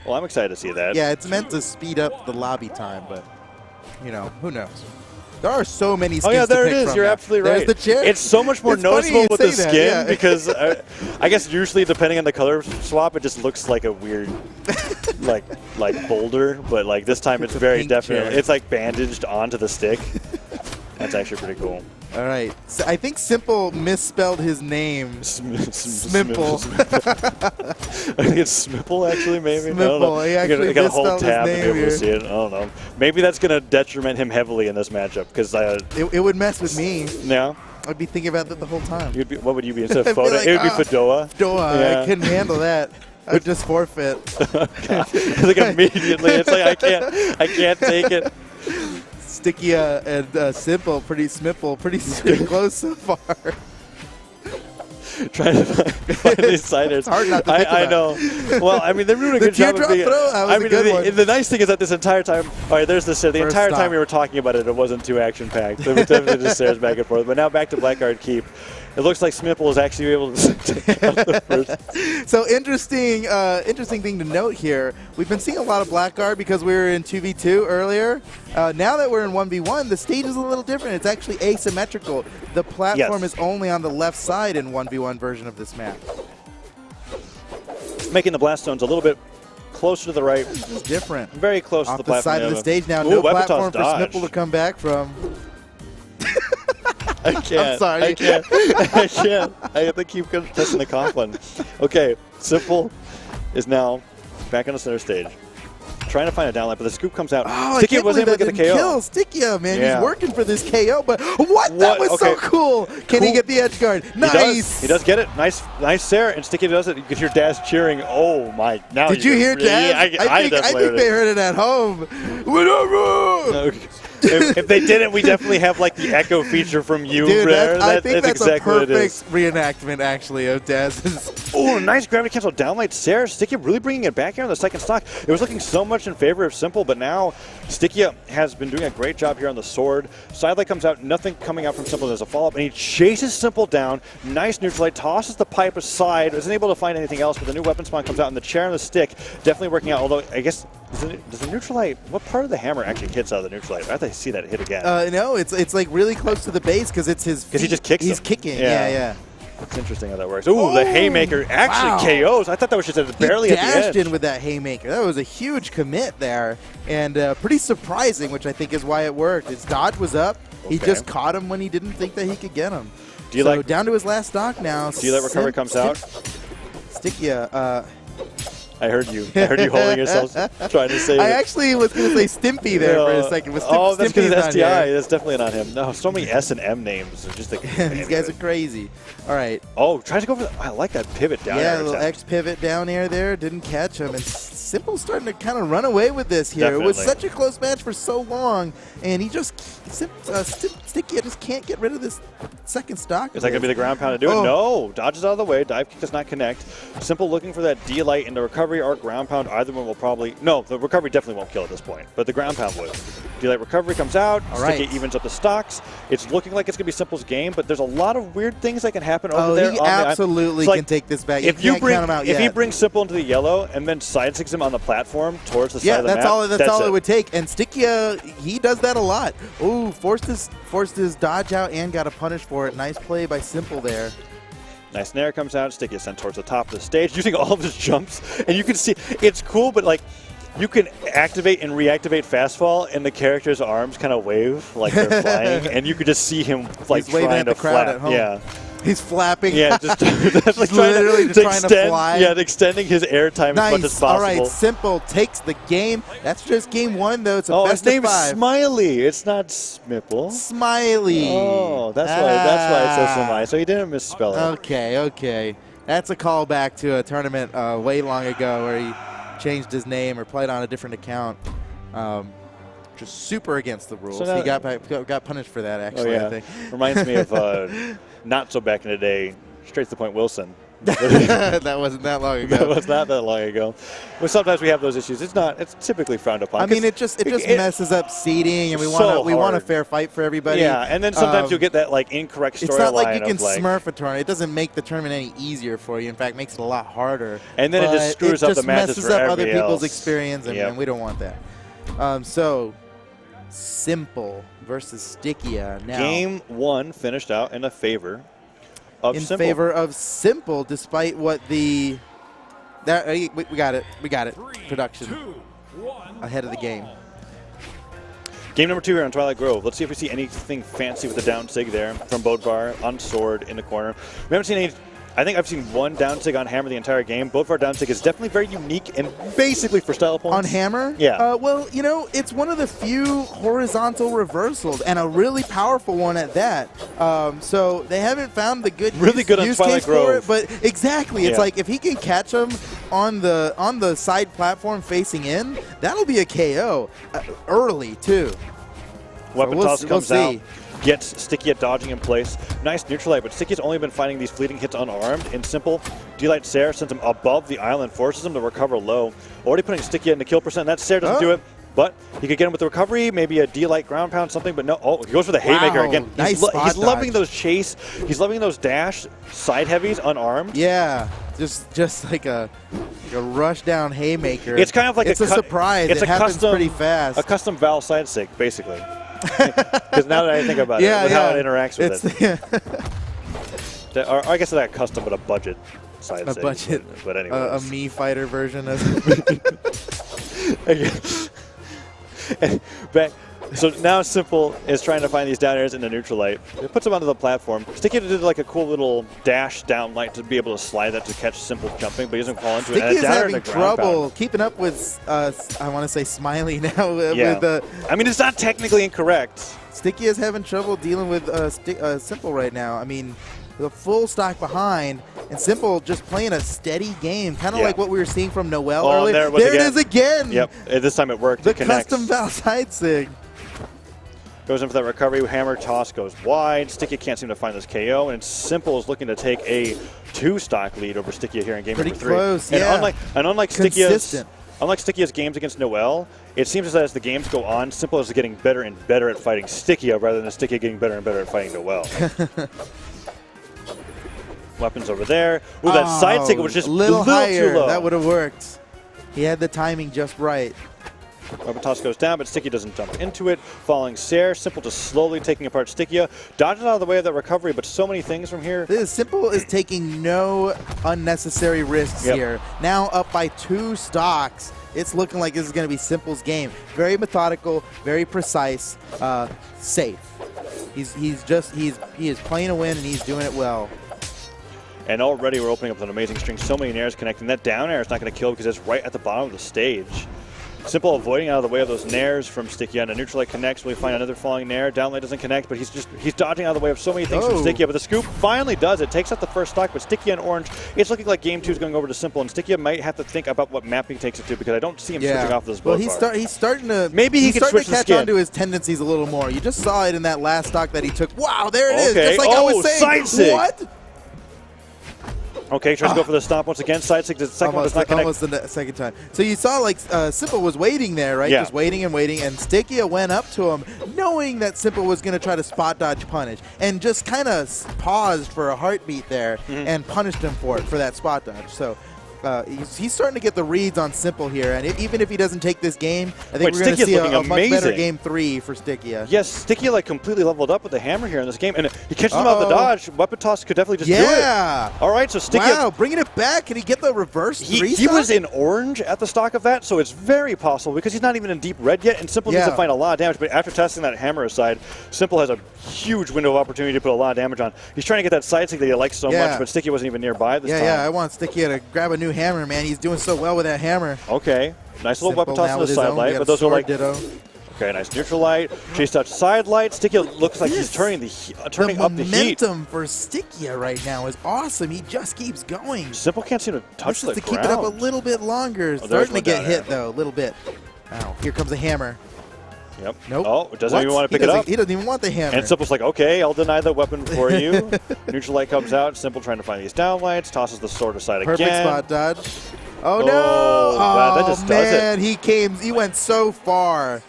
Well, I'm excited to see that. Yeah, it's meant to speed up the lobby time, but, you know, who knows? There are so many skins. Oh, yeah, there to it pick is. from You're now. absolutely right. There's the chair. It's so much more It's funny noticeable you with the say that, skin yeah. because I guess usually depending on the color swap, it just looks like a weird, like boulder. But like this time, it's very definitely. chair. It's like bandaged onto the stick. That's actually pretty cool. right. So I think simpLe misspelled his name. simpLe. I think it's simpLe actually, maybe. simpLe. He actually got a whole misspelled his tab name and be able here. to see it. I don't know. Maybe that's going to detriment him heavily in this matchup because It would mess with me. yeah. I'd be thinking about that the whole time. You'd be, what would you be instead of I'd be photo? like, It would be Fedora. Fedora. Yeah. I couldn't handle that. I'd just forfeit. Like immediately, it's like I can't take it. Stikieuh and simpLe, pretty close so far. Trying to find these siders. It's hard not to think I about. know. Well, I mean, they're doing a good job of being. throw, that was I a mean, good one. the nice thing is that this entire time, all right, there's the the First entire stop. time we were talking about it, it wasn't too action packed. There was definitely just stairs back and forth. But now back to Blackguard Keep. It looks like simpLe is actually able to take out the first. So interesting thing to note here. We've been seeing a lot of Blackguard because we were in 2v2 earlier. Now that we're in 1v1, the stage is a little different. It's actually asymmetrical. The platform is only on the left side in 1v1 version of this map. Making the blast zones a little bit closer to the right. It's different. Very close Off to the the platform. side of the stage now. Ooh, No weapon platform toss for dodge. simpLe to come back from. I can't. I'm sorry. I can't. I can't. I have to keep testing the Coughlin. Okay, simpLe is now back on the center stage. Trying to find a downlight, but the scoop comes out. Oh, Stikieuh wasn't able to get the KO. Kill Stikieuh, man. Yeah. He's working for this KO, but what? That was so cool. Can he get the edge guard? Nice. He does get it. Nice Sarah. And Stikieuh does it. You could hear Daz cheering. Oh, my. Now Did you hear Daz? I think they heard it at home. If they didn't, we definitely have like the echo feature from you. Dude, there. I think that's exactly a perfect reenactment, actually, of Daz's. Oh, nice gravity cancel downlight Sarah. Stikieuh really bringing it back here on the second stock. It was looking so much in favor of simpLe, but now Stikieuh has been doing a great job here on the sword. Sidelight comes out, nothing coming out from simpLe as a follow-up, and he chases simpLe down. Nice neutral light, tosses the pipe aside, isn't able to find anything else, but the new weapon spawn comes out, and the chair and the stick definitely working out, although I guess, does the neutral light, what part of the hammer actually hits out of the neutral light? I have to see that hit again. No, it's like really close to the base because it's his. Because he just kicks. He's kicking. Yeah. It's interesting how that works. Ooh, the haymaker actually KOs. I thought that was just barely at the edge. He dashed in with that haymaker. That was a huge commit there, and pretty surprising, which I think is why it worked. His dodge was up. He just caught him when he didn't think that he could get him. Do you so like down to his last stock now? Do you let recovery comes out? Stikieuh. I heard you. I heard you holding yourself, trying to say. I actually was going to say Stimpy there for a second. But that's because Stimpy's it's STI. here. That's definitely not him. No, so many S and M names. Just like, these guys are crazy. All right. Oh, tries to go for. I like that pivot down. Yeah, a little X pivot down air there. Didn't catch him. And simpLe's starting to kind of run away with this here. Definitely. It was such a close match for so long, and he just Stikieuh just can't get rid of this second stock. Is that going to be the ground pound to do it? No. Dodges out of the way. Dive kick does not connect. simpLe looking for that D-light into recovery or ground pound. Either one will probably. No, the recovery definitely won't kill at this point, but the ground pound would. D-light recovery comes out. Stikieuh evens up the stocks. It's looking like it's going to be simpLe's game, but there's a lot of weird things that can happen over there. He absolutely can take this back. If he brings simpLe into the yellow and then side sticks him on the platform towards the side of the map, that's all it would take. And Stikieuh, he does that a lot. Ooh, forced his dodge out and got a punish for it. Nice play by simpLe there. Nice snare comes out. Stikieuh sent towards the top of the stage, using all of his jumps, and you can see it's cool, but like you can activate and reactivate fast fall, and the character's arms kind of wave like they're flying, and you could just see him like trying to flap. Yeah. He's flapping. Yeah, just literally trying to fly. Yeah, extending his air time as much as possible. All right, simpLe takes the game. That's just game one, though. It's a best his of name's 5. Smiley. It's not Smipple. Smiley. Oh, that's why it says Smiley. So he didn't misspell it. Okay. That's a callback to a tournament way long ago where he changed his name or played on a different account. Just super against the rules. So he got punished for that, actually, I think. Reminds me of not so back in the day, straight to the point Wilson. That wasn't that long ago. That was not that long ago. But sometimes we have those issues. It's typically frowned upon. I mean, it just messes up seating, and we want a fair fight for everybody. Yeah, and then sometimes you'll get that like incorrect storyline. It's not like you can smurf a tournament. It doesn't make the tournament any easier for you. In fact, it makes it a lot harder. And then it just screws up the matches messes for up other everybody people's else. experience, and we don't want that. So, simpLe versus Stikieuh now. Game 1 finished out in favor of simpLe. In favor of simpLe, despite what the we got it. Production 3, 2, 1, ahead of the game. Game number 2 here on Twilight Grove. Let's see if we see anything fancy with the down sig there from Bodvar on sword in the corner. We haven't seen any. I think I've seen one down sig on hammer the entire game. Bodvar down sig is definitely very unique and basically for style points. On hammer? Yeah. Well, you know, it's one of the few horizontal reversals and a really powerful one at that. So they haven't found the good use case for it. But exactly, it's like if he can catch him on the side platform facing in, that'll be a KO early too. Weapon toss comes out. Gets Stikieuh dodging in place. Nice neutral light, but Stikieuh's only been finding these fleeting hits unarmed. In simpLe, D-Light Sair sends him above the island, forces him to recover low. Already putting Stikieuh into kill percent. That Sair doesn't do it, but he could get him with the recovery, maybe a D-Light ground pound, something, but no. Oh, he goes for the haymaker again. Nice he's loving those chase. He's loving those dash side heavies unarmed. Yeah, just like a rush down haymaker. It's kind of like it's a surprise. It's it happens pretty fast. A custom Val side sig, basically. Because now that I think about it, how it interacts with it. Or I guess not custom, but a budget side sig. A budget. But anyway. A me fighter version of So now simpLe is trying to find these down airs in the neutral light. It puts him onto the platform. Stikieuh did like a cool little dash down light to be able to slide that to catch simpLe jumping, but he doesn't fall into it. Stikieuh's having trouble keeping up with, I want to say Smiley now. I mean, it's not technically incorrect. Stikieuh's having trouble dealing with simpLe right now. I mean, the full stock behind, and simpLe just playing a steady game, kind of like what we were seeing from Noel earlier. There it is again. Yep, this time it worked. The custom Val side sig. Goes in for that recovery. Hammer toss goes wide. Stikieuh can't seem to find this KO, and simpLe is looking to take a 2-stock lead over Stikieuh here in game number 3. Pretty close, and unlike Stikieuh's games against Noel, it seems as the games go on, simpLe is getting better and better at fighting Stikieuh rather than Stikieuh getting better and better at fighting Noel. Weapons over there. Ooh, that side sig was just a little higher. too low. That would have worked. He had the timing just right. Weapon toss goes down, but Stikieuh doesn't jump into it. Falling Sair, simpLe just slowly taking apart Stikieuh. Dodges out of the way of that recovery, but so many things from here. simpLe is taking no unnecessary risks here. Now up by 2 stocks. It's looking like this is going to be simpLe's game. Very methodical, very precise, safe. He is playing a win, and he's doing it well. And already we're opening up an amazing string. So many nairs connecting. That down air is not going to kill because it's right at the bottom of the stage. simpLe avoiding out of the way of those nairs from Stikieuh. And a neutral light connects. Will he find another falling nair? Down light doesn't connect, but he's dodging out of the way of so many things from Stikieuh. But the scoop finally does it. Takes out the first stock, but Stikieuh and orange. It's looking like game 2 is going over to simpLe, and Stikieuh might have to think about what map he takes it to because I don't see him switching off this board. Well, he's starting to catch on to his tendencies a little more. You just saw it in that last stock that he took. Wow, there it is. Just like I was saying. Side sig. What? Okay, tries to go for the stomp once again. Side sig, the second one does not connect. Almost the second time. So you saw like simpLe was waiting there, right? Yeah. Just waiting and waiting, and Stikieuh went up to him knowing that simpLe was going to try to spot dodge punish, and just kind of paused for a heartbeat there and punished him for that spot dodge. So he's starting to get the reads on simpLe here, and even if he doesn't take this game, I think we're going to see a much better game 3 for Stikieuh. Yes, Stikieuh like completely leveled up with the hammer here in this game, and he catches him out the dodge. Weapon toss could definitely just do it. All right, so Stikieuh. Wow, bringing it back. Can he get the reverse 3 He was in orange at the stock of that, so it's very possible because he's not even in deep red yet, and simpLe needs to find a lot of damage. But after testing that hammer aside, simpLe has a huge window of opportunity to put a lot of damage on. He's trying to get that side stick that he likes so much, but Stikieuh wasn't even nearby this time. Yeah, I want Stikieuh to grab a new hammer, man. He's doing so well with that hammer. Okay, nice little weapon toss on the side light, but those are like okay, nice neutral light, chase touch side light. Stikieuh looks like he's turning up the heat. Momentum for Stikieuh right now is awesome. He just keeps going. simpLe can't seem to touch the ground. To keep it up a little bit longer. Starting to get hit though, a little bit. Wow, here comes a hammer. Yep. Nope. Oh, doesn't even want to pick it up. He doesn't even want the hammer. And simple's like, okay, I'll deny the weapon for you. Neutral light comes out. Simple trying to find these down lights. Tosses the sword aside Perfect again. spot dodge. Oh, no. Wow, that just does it. Man, he went so far.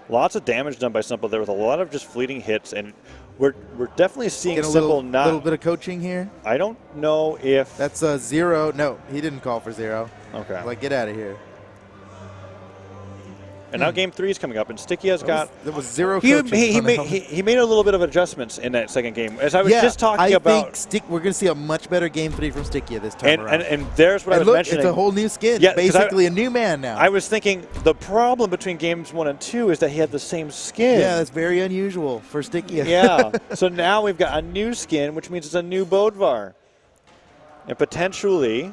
Lots of damage done by Simple there with a lot of just fleeting hits, and we're definitely seeing Get a Simple little bit of coaching here. I don't know if that's a 0. No, he didn't call for 0. Okay. Like, get out of here. And now game 3 is coming up, and Stikieuh's got. There was 0 He coaching. made a little bit of adjustments in that second game, as I was just talking about. I think we're going to see a much better game 3 from Stikieuh this time around. And there's what I was mentioning. It's a whole new skin. Yeah, basically a new man now. I was thinking the problem between games 1 and 2 is that he had the same skin. Yeah, that's very unusual for Stikieuh. Yeah. So now we've got a new skin, which means it's a new Bodvar, and potentially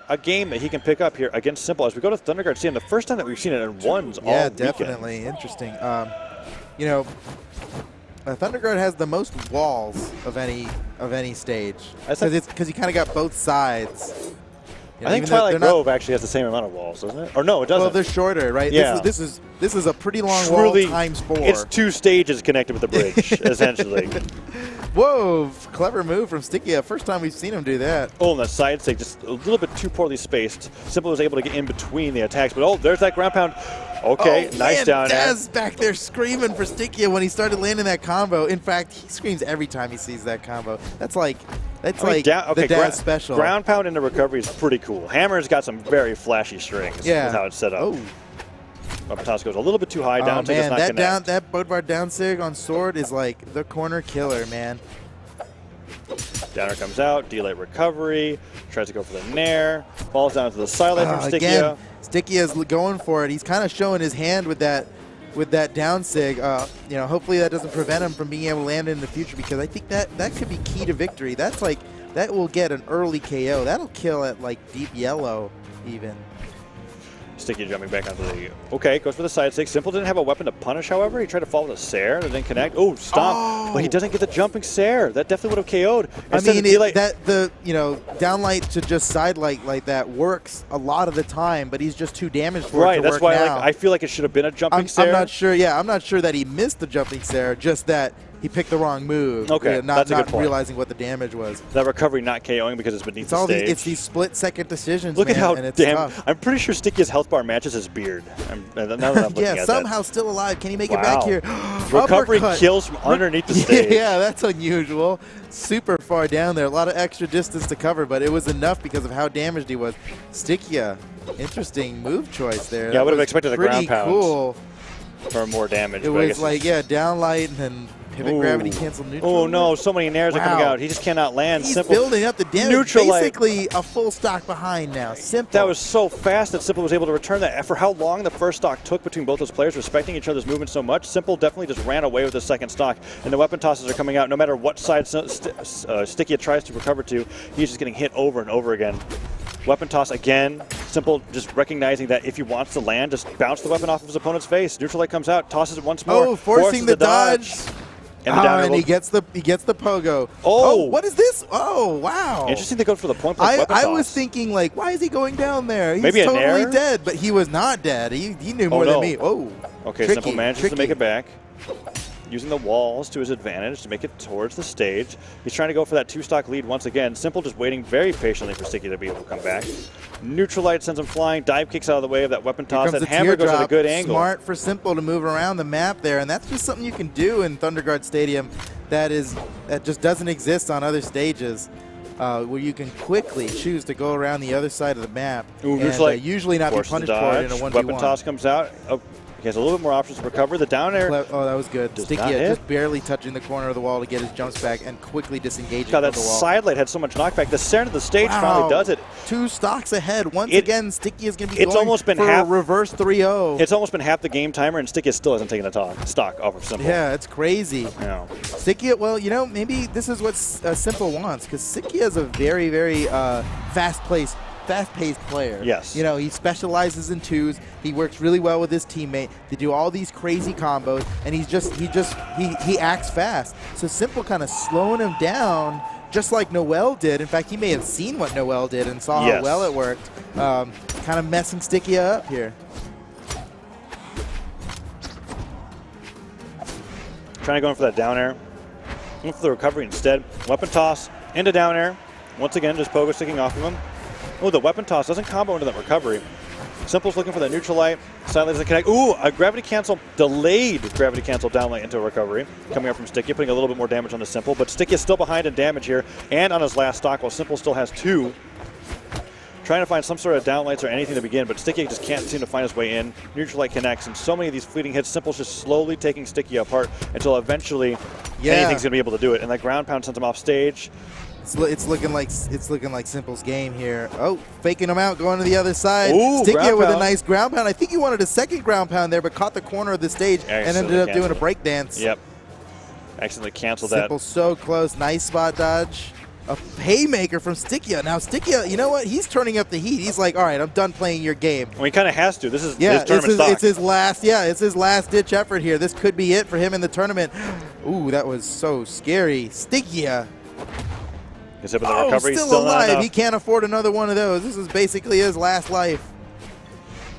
a game that he can pick up here against Simple. As we go to Thunderguard Stadium, the first time that we've seen it in ones all weekend. Yeah, definitely. Interesting. You know, Thunderguard has the most walls of any stage because he kind of got both sides. You know, I think Twilight Grove actually has the same amount of walls, doesn't it? Or no, it doesn't. Well, they're shorter, right? Yeah. This is a pretty long wall times 4. It's 2 stages connected with the bridge, essentially. Whoa, clever move from Stikieuh. First time we've seen him do that. Oh, and the side stick just a little bit too poorly spaced. Simple was able to get in between the attacks, but there's that ground pound. Okay, nice down air. Daz back there screaming for Stikieuh when he started landing that combo. In fact, he screams every time he sees that combo. That's like the Daz special. Ground pound into recovery is pretty cool. Hammer's got some very flashy strings with how it's set up. Oh. Up toss goes a little bit too high. Down sig does not connect. That Bodvar down sig on sword is like the corner killer, man. Downer comes out, D-Light recovery, tries to go for the nair, falls down to the side from Stikieuh. Again, Stikieuh's going for it. He's kind of showing his hand with that down sig. You know, hopefully that doesn't prevent him from being able to land it in the future, because I think that could be key to victory. That's like, that will get an early KO. That'll kill at like deep yellow even. Stikieuh jumping back onto the. Okay, goes for the side stick. Simple didn't have a weapon to punish, however. He tried to follow the Sair. That didn't connect. Oh, stomp. But he doesn't get the jumping Sair. That definitely would have KO'd. I mean, downlight to just side light like that works a lot of the time, but he's just too damaged for it to work. Right, that's why I feel like it should have been a jumping Sair. I'm not sure. Yeah, I'm not sure that he missed the jumping Sair, just that he picked the wrong move. Okay, that's a good point. Realizing what the damage was. That recovery not KOing because it's beneath the stage. It's these split-second decisions. Look at how tough. I'm pretty sure Stikieuh's health bar matches his beard. Now that I'm looking at somehow still alive. Can he make it back here? Recovery kills from underneath the stage. Yeah, that's unusual. Super far down there. A lot of extra distance to cover, but it was enough because of how damaged he was. Stikieuh, interesting move choice there. Yeah, I would have expected a ground pound. Cool. For more damage. It was like, down light and then pivot gravity cancel neutral. Oh no, so many nairs are coming out. He just cannot land. He's Simple building up the damage. Neutral basically a full stock behind now. Simple. That was so fast that Simple was able to return that. For how long the first stock took between both those players, respecting each other's movement so much, Simple definitely just ran away with the second stock. And the weapon tosses are coming out. No matter what side Stikieuh tries to recover to, he's just getting hit over and over again. Weapon toss again. Simple just recognizing that if he wants to land, just bounce the weapon off of his opponent's face. Neutral light comes out, tosses it once more. Oh, forcing the dodge. And he gets the pogo. Oh, what is this? Oh, wow. Interesting they go for the point blank weapon toss. I was thinking, like, why is he going down there? He's Maybe totally dead, but he was not dead. He knew more than me. Oh, okay, Simple manages to make it back. Using the walls to his advantage to make it towards the stage. He's trying to go for that 2-stock lead once again. Simple just waiting very patiently for Stikieuh to be able to come back. Neutral light sends him flying. Dive kicks out of the way of that weapon toss. That hammer goes at a good angle. Smart for Simple to move around the map there, and that's just something you can do in Thunderguard Stadium that just doesn't exist on other stages. Where you can quickly choose to go around the other side of the map and usually not be punished for it in a 1v1. Weapon toss comes out. He has a little bit more options to recover. The down air. Oh, that was good. Stikieuh just barely touching the corner of the wall to get his jumps back and quickly disengaging God, from the wall. That side light had so much knockback. The center of the stage finally does it. 2 stocks ahead. Once again, Stikieuh is going to be going almost been for half, a reverse 3-0. It's almost been half the game timer, and Stikieuh still hasn't taken a stock off of Simple. Yeah, it's crazy. Yeah. Stikieuh, well, maybe this is what Simple wants, because Stikieuh is a very, very fast-paced player. Yes. He specializes in 2s. He works really well with his teammate. They do all these crazy combos, and he acts fast. So Simple kind of slowing him down, just like Noel did. In fact, he may have seen what Noel did and saw how well it worked. Kind of messing Stikieuh up here. Trying to go in for that down air. Going for the recovery instead. Weapon toss into down air. Once again, just pogo sticking off of him. Oh, the weapon toss doesn't combo into that recovery. simpLe's looking for that neutral light. Silently doesn't connect. Ooh, a gravity cancel, delayed gravity cancel down light into a recovery. Coming up from Stikieuh, putting a little bit more damage on the simpLe. But Stikieuh stoll behind in damage here and on his last stock, while simpLe still has 2. Trying to find some sort of downlights or anything to begin, but Stikieuh just can't seem to find his way in. Neutral light connects, and so many of these fleeting hits, simpLe's just slowly taking Stikieuh apart until eventually anything's going to be able to do it. And that ground pound sends him off stage. It's looking like simpLe's game here. Oh, faking him out, going to the other side. Ooh, Stikieuh with a pound. nice ground pound. I think he wanted a second ground pound there, but caught the corner of the stage and ended up doing a break dance. Yep. Accidentally canceled that. simpLe so close. Nice spot dodge. A haymaker from Stikieuh. Now Stikieuh, you know what? He's turning up the heat. He's like, all right, I'm done playing your game. Well, he kind of has to. This is Yeah, his tournament stock. it's his last. Yeah, it's his last ditch effort here. This could be it for him in the tournament. Ooh, that was so scary. Stikieuh. He's hit with the recovery. Still not alive. enough. He can't afford another one of those. This is basically his last life.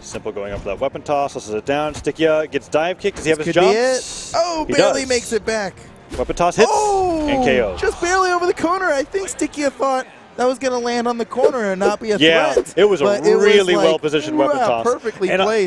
simpLe going up for that weapon toss. Tosses it down. Stikieuh gets dive kick. Does he have his Could jump? be it. Oh, He barely does. makes it back. Weapon toss hits and KO. Just barely over the corner. I think Stikieuh thought that was going to land on the corner and not be a Yeah, threat. it was a but really like, well-positioned weapon toss. Perfectly And played.